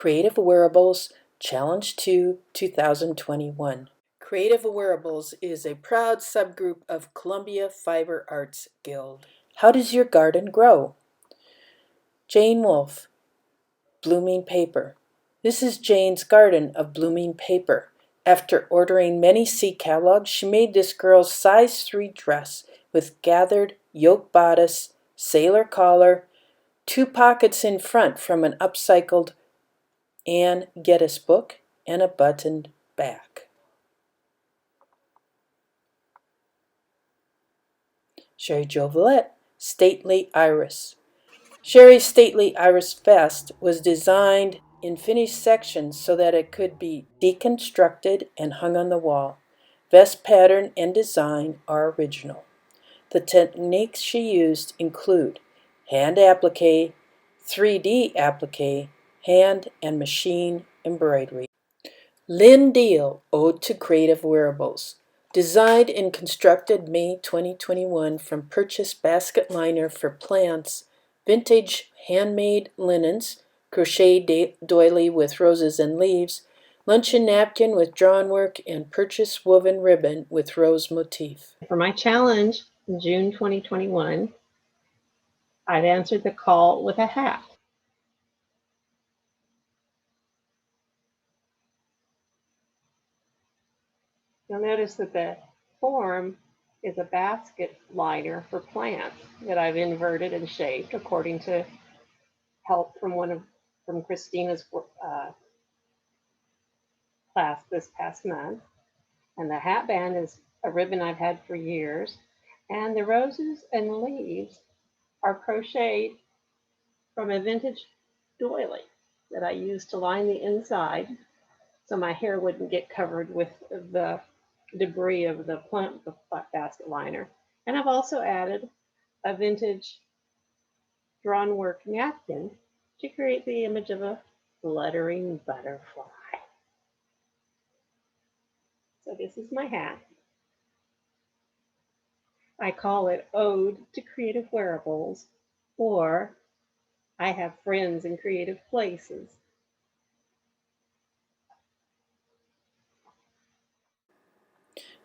Creative Wearables Challenge 2 2021. Creative Wearables is a proud subgroup of Columbia FiberArts Guild. How does your garden grow? Jane Wolfe, Blooming Paper. This is Jane's garden of blooming paper. After ordering many seed catalogs, she made this girl's size 3 dress with gathered yoke bodice, sailor collar, 2 pockets in front from an upcycled Anne Geddes book, and a buttoned back. Sherry Jovelette, Stately Iris. Sherry's Stately Iris vest was designed in finished sections so that it could be deconstructed and hung on the wall. Vest pattern and design are original. The techniques she used include hand applique, 3D applique, hand and machine embroidery. Lynn Deal, Ode to Creative Wearables. Designed and constructed May 2021 from purchased basket liner for plants, vintage handmade linens, crochet doily with roses and leaves, luncheon napkin with drawn work, and purchased woven ribbon with rose motif. For my challenge in June 2021, I've answered the call with a hat. You'll notice that the form is a basket liner for plants that I've inverted and shaped according to help from Christina's class this past month. And the hat band is a ribbon I've had for years. And the roses and leaves are crocheted from a vintage doily that I used to line the inside so my hair wouldn't get covered with the debris of the basket liner. And I've also added a vintage drawn work napkin to create the image of a fluttering butterfly. So this is my hat. I call it Ode to Creative Wearables, or I have friends in creative places.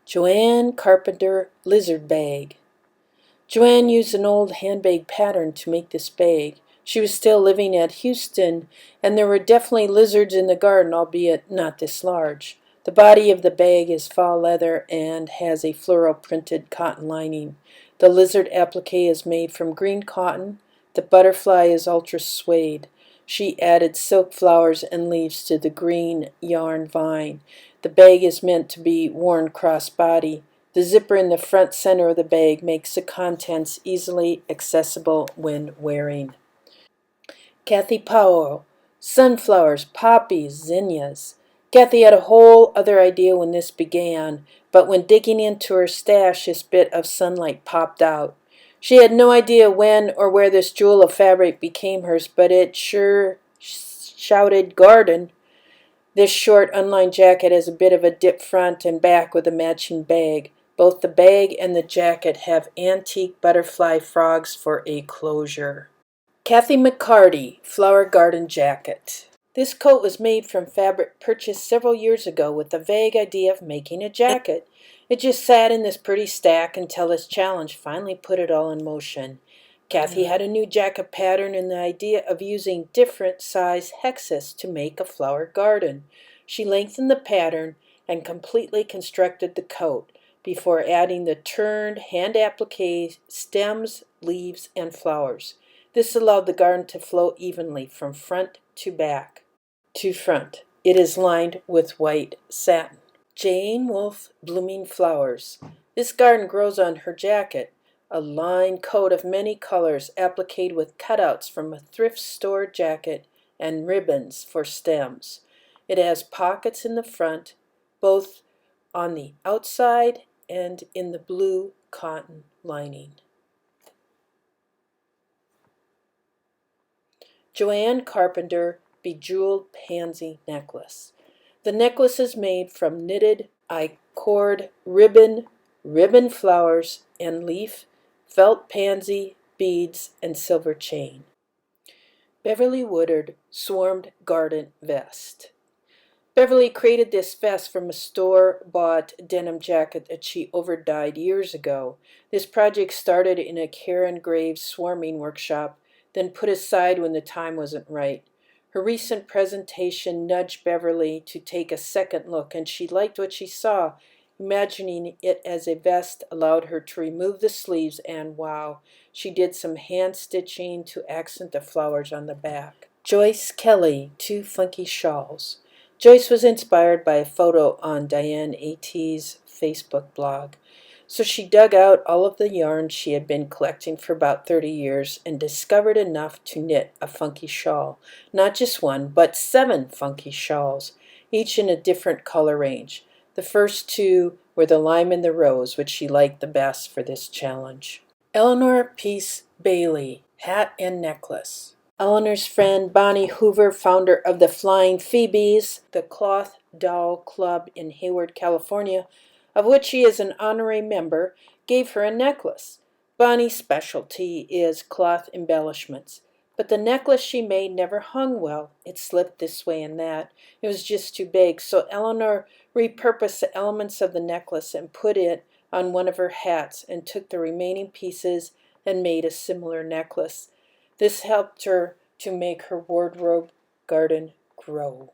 Joanne Carpenter Lizard Bag. Joanne used an old handbag pattern to make this bag. She was still living at Houston, and there were definitely lizards in the garden, albeit not this large. The body of the bag is faux leather and has a floral printed cotton lining. The lizard applique is made from green cotton. The butterfly is ultra suede. She added silk flowers and leaves to the green yarn vine. The bag is meant to be worn cross-body. The zipper in the front center of the bag makes the contents easily accessible when wearing. Kathy Powell, Sunflowers, Poppies, Zinnias. Kathy had a whole other idea when this began, but when digging into her stash, this bit of sunlight popped out. She had no idea when or where this jewel of fabric became hers, but it sure shouted garden. This short unlined jacket has a bit of a dip front and back with a matching bag. Both the bag and the jacket have antique butterfly frogs for a closure. Kathy McCarty, Flower Garden Jacket. This coat was made from fabric purchased several years ago with the vague idea of making a jacket. It just sat in this pretty stack until this challenge finally put it all in motion. Kathy had a new jacket pattern and the idea of using different size hexes to make a flower garden. She lengthened the pattern and completely constructed the coat before adding the turned hand applique, stems, leaves, and flowers. This allowed the garden to flow evenly from front to back to front. It is lined with white satin. Jane Wolfe, Blooming Flowers. This garden grows on her jacket, a lined coat of many colors appliqued with cutouts from a thrift store jacket and ribbons for stems. It has pockets in the front, both on the outside and in the blue cotton lining. Joanne Carpenter Bejeweled Pansy Necklace. The necklace is made from knitted I-cord ribbon, ribbon flowers, and leaf, felt pansy, beads, and silver chain. Beverly Woodard Swarmed Garden Vest. Beverly created this vest from a store-bought denim jacket that she overdyed years ago. This project started in a Karen Graves swarming workshop, then put aside when the time wasn't right. Her recent presentation nudged Beverly to take a second look, and she liked what she saw. Imagining it as a vest allowed her to remove the sleeves, and wow, she did some hand stitching to accent the flowers on the back. Joyce Kelly, Two Funky Shawls. Joyce was inspired by a photo on Diane A.T.'s Facebook blog. So she dug out all of the yarn she had been collecting for about 30 years and discovered enough to knit a funky shawl. Not just one, but 7 funky shawls, each in a different color range. The first 2 were the lime and the rose, which she liked the best for this challenge. Eleanor Peace Bailey, Hat and Necklace. Eleanor's friend Bonnie Hoover, founder of the Flying Phoebes, the cloth doll club in Hayward, California, of which she is an honorary member, gave her a necklace. Bonnie's specialty is cloth embellishments, but the necklace she made never hung well. It slipped this way and that. It was just too big, so Eleanor repurposed the elements of the necklace and put it on one of her hats and took the remaining pieces and made a similar necklace. This helped her to make her wardrobe garden grow.